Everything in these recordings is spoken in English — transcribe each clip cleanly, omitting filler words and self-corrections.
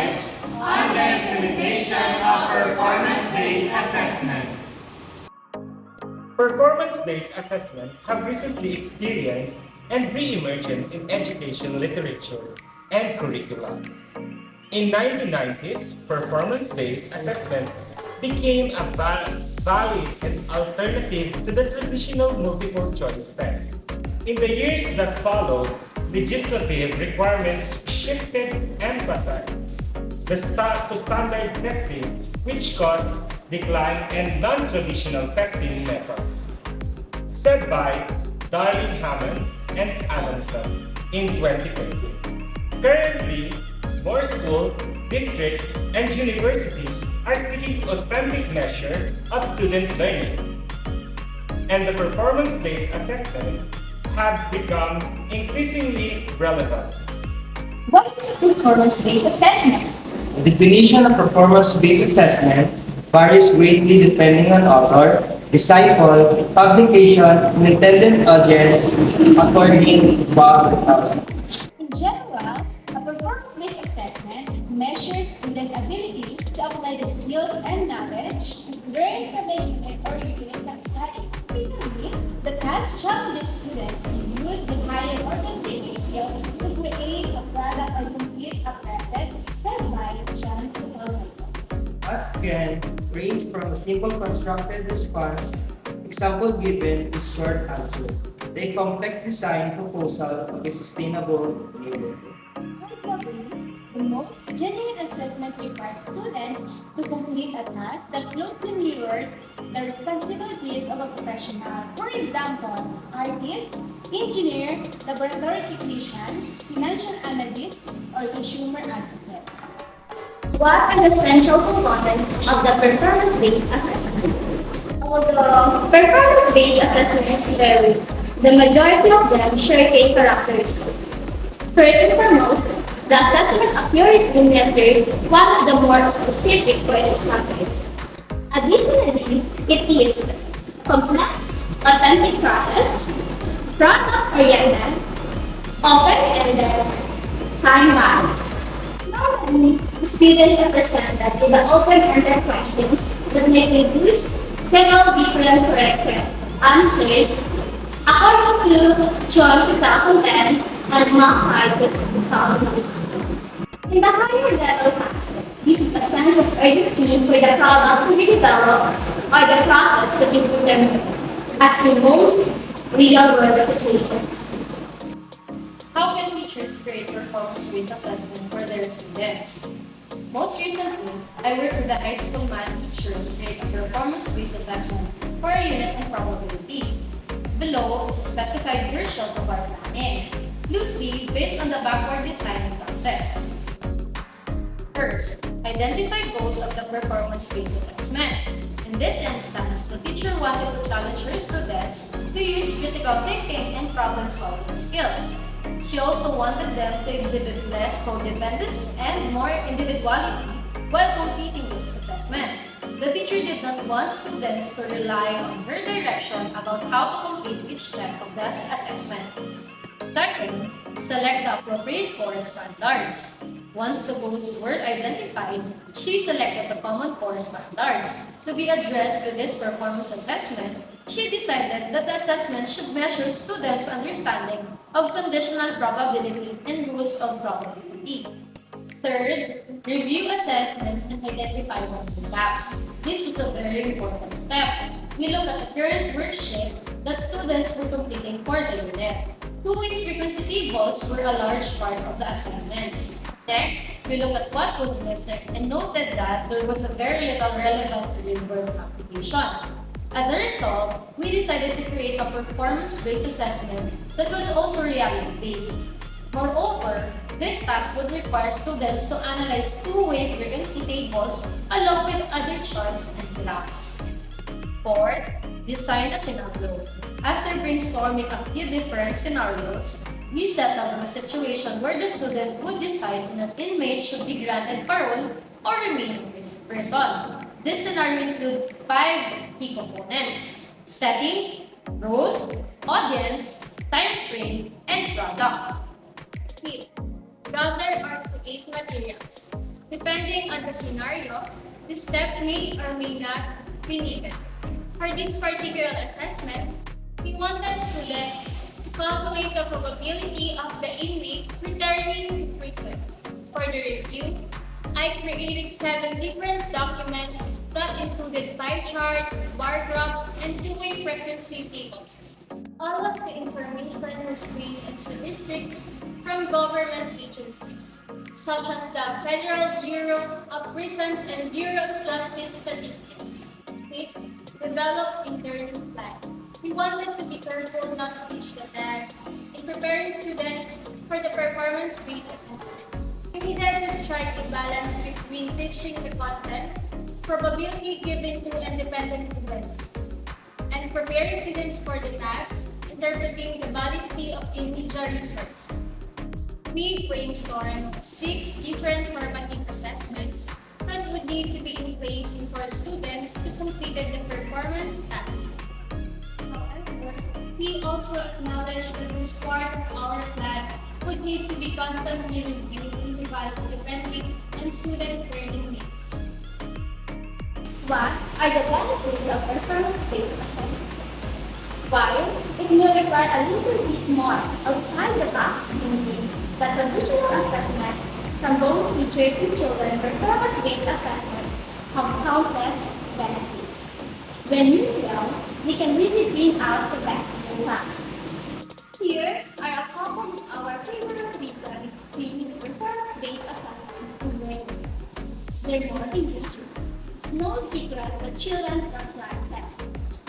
knowledge on the implementation of performance-based assessment. Performance-based assessment have recently experienced and re-emergence in education literature and curricula. In 1990s, performance-based assessment became a valid and alternative to the traditional multiple choice test. In the years that followed, legislative requirements shifted emphasis to standard testing, which caused decline in non-traditional testing methods. Said by Darlene Hammond and Adamson in 2020. Currently, more schools, districts, and universities are seeking authentic measure of student learning, and the performance-based assessment have become increasingly relevant. What is a performance-based assessment? The definition of performance-based assessment varies greatly depending on author, disciple, publication, and intended audience, according to Bob 2000. In general, a performance-based assessment measures students' ability to apply the skills and knowledge learned from a unit or units of study. Typically, the task challenges students to use the higher order thinking skills to create a product or complete a process set by John 2000. Task can range from a simple constructed response, example given is short answer, to a complex design proposal of a sustainable neighborhood. Probably, the most genuine assessments require students to complete a task that closely mirrors the responsibilities of a professional. For example, artist, engineer, laboratory technician, financial analyst, or consumer advocate. What are the central components of the performance-based assessment? Although performance-based assessments vary, the majority of them share key characteristics. First and foremost, the assessment accurately measures one of the more specific choices methods. Additionally, it is complex, authentic process, product-oriented, open-ended, time-bound. Normally, students are presented with the open-ended questions that may produce several different correct answers according to John 2010 and Mark 2019. In the higher level task, this is a sense of urgency for the product to be developed or the process to be determined, as in most real-world situations. How can teachers create performance-based assessment for their students? Most recently, I worked with a high school math teacher to create a performance-based assessment for a unit in probability. Below is a specified version of our planning, loosely based on the backward design process. First, identify goals of the performance-based assessment. In this instance, the teacher wanted to challenge her students to use critical thinking and problem-solving skills. She also wanted them to exhibit less codependence and more individuality while completing this assessment. The teacher did not want students to rely on her direction about how to complete each step of the assessment. Second, select the appropriate core standards. Once the goals were identified, she selected the common core standards. To be addressed with this performance assessment, she decided that the assessment should measure students' understanding of conditional probability and rules of probability. Third, review assessments and identify learning gaps. This was a very important step. We look at the current worksheet that students were completing for the unit. Two-way frequency tables were a large part of the assignments. Next, we look at what was missing and noted that there was a very little relevant real-world application. As a result, we decided to create a performance-based assessment that was also reality-based. Moreover, this task would require students to analyze two-way frequency tables along with other charts and graphs. Fourth, design a scenario. After brainstorming a few different scenarios, we settled on a situation where the student would decide if an inmate should be granted parole or remain in prison. This scenario includes 5 key components: setting, role, audience, time frame, and product. Fifth, gather or create materials. Depending on the scenario, this step may or may not be needed. For this particular assessment, we wanted students to calculate the probability of the inmate returning to prison. For the review, I created 7 different documents that included pie charts, bar graphs, and two-way frequency tables. All of the information was based on statistics from government agencies, such as the Federal Bureau of Prisons and Bureau of Justice Statistics. 6. Develop internal plan. We wanted to be careful not to teach the test in preparing students for the performance-based assessment. We needed to strike a balance between teaching the content, probability given to independent events, and preparing students for the task, interpreting the validity of a media resource. We brainstormed 6 different formative assessments that would need to be in place for students to complete the performance task. However, we also acknowledge that this part of our plan would need to be constantly reviewed and revised depending on student learning needs. What are the benefits of performance-based assessment? While it may require a little bit more outside-the-box thinking, the traditional assessment from both teachers and children performance-based assessment have countless benefits. When used well, they can really bring out the best in the class. Here are a couple of our favorite reasons to use performance-based assessment to learn. They're more engaging. It's no secret that children don't like tests,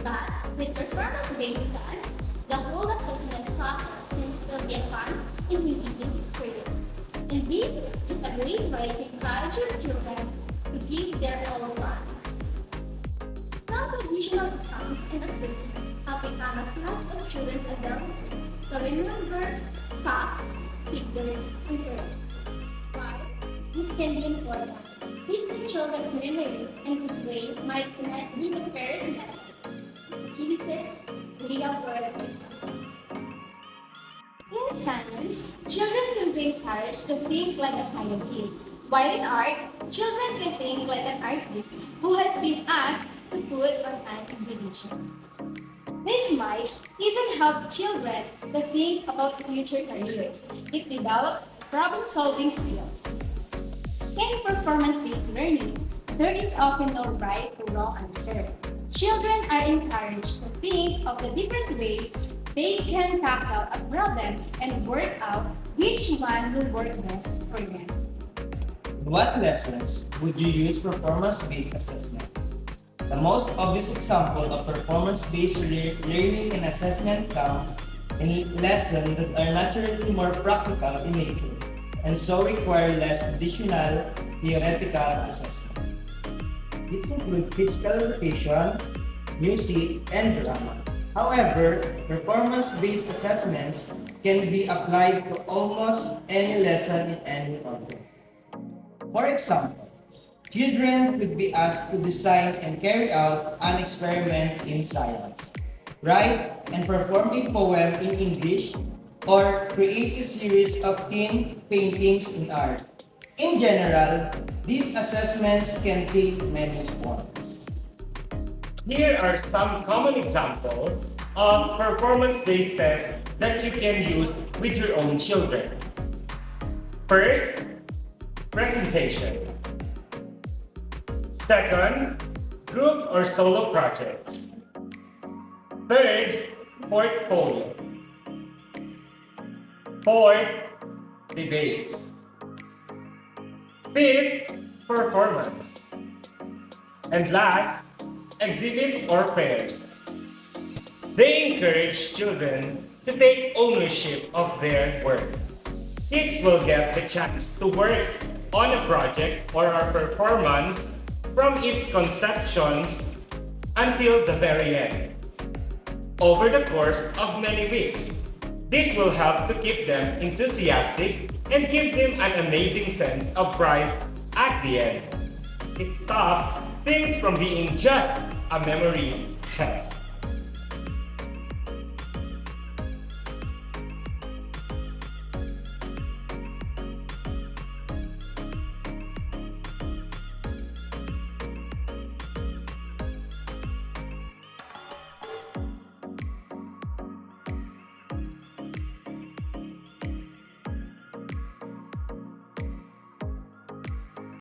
but with performance-based tests, the whole assessment process can still be a fun and engaging experience. And this is a great way to encourage your children to give their all lives. Some traditional exams and assessments have become a test of children's ability to remember facts, figures, and terms. Why? This can be important. Teaching children's memory in this way might not be the first method. It uses real-world examples. In science, children can be encouraged to think like a scientist, while in art, children can think like an artist who has been asked to put on an exhibition. This might even help children to think about future careers. It develops problem-solving skills. In performance-based learning, there is often no right or wrong answer. Children are encouraged to think of the different ways they can tackle a problem and work out which one will work best for them. In what lessons would you use performance-based assessment? The most obvious example of performance-based learning and assessment come in lessons that are naturally more practical in nature and so require less traditional theoretical assessment. These include physical education, music, and drama. However, performance-based assessments can be applied to almost any lesson in any subject. For example, children could be asked to design and carry out an experiment in science, write and perform a poem in English, or create a series of team paintings in art. In general, these assessments can take many forms. Here are some common examples of performance-based tests that you can use with your own children. First, presentation. Second, group or solo projects. Third, portfolio. Fourth, debates. Fifth, performance. And last, exhibit or fairs. They encourage children to take ownership of their work. Kids will get the chance to work on a project or a performance from its conceptions until the very end, over the course of many weeks. This will help to keep them enthusiastic and give them an amazing sense of pride at the end. It stops things from being just a memory test.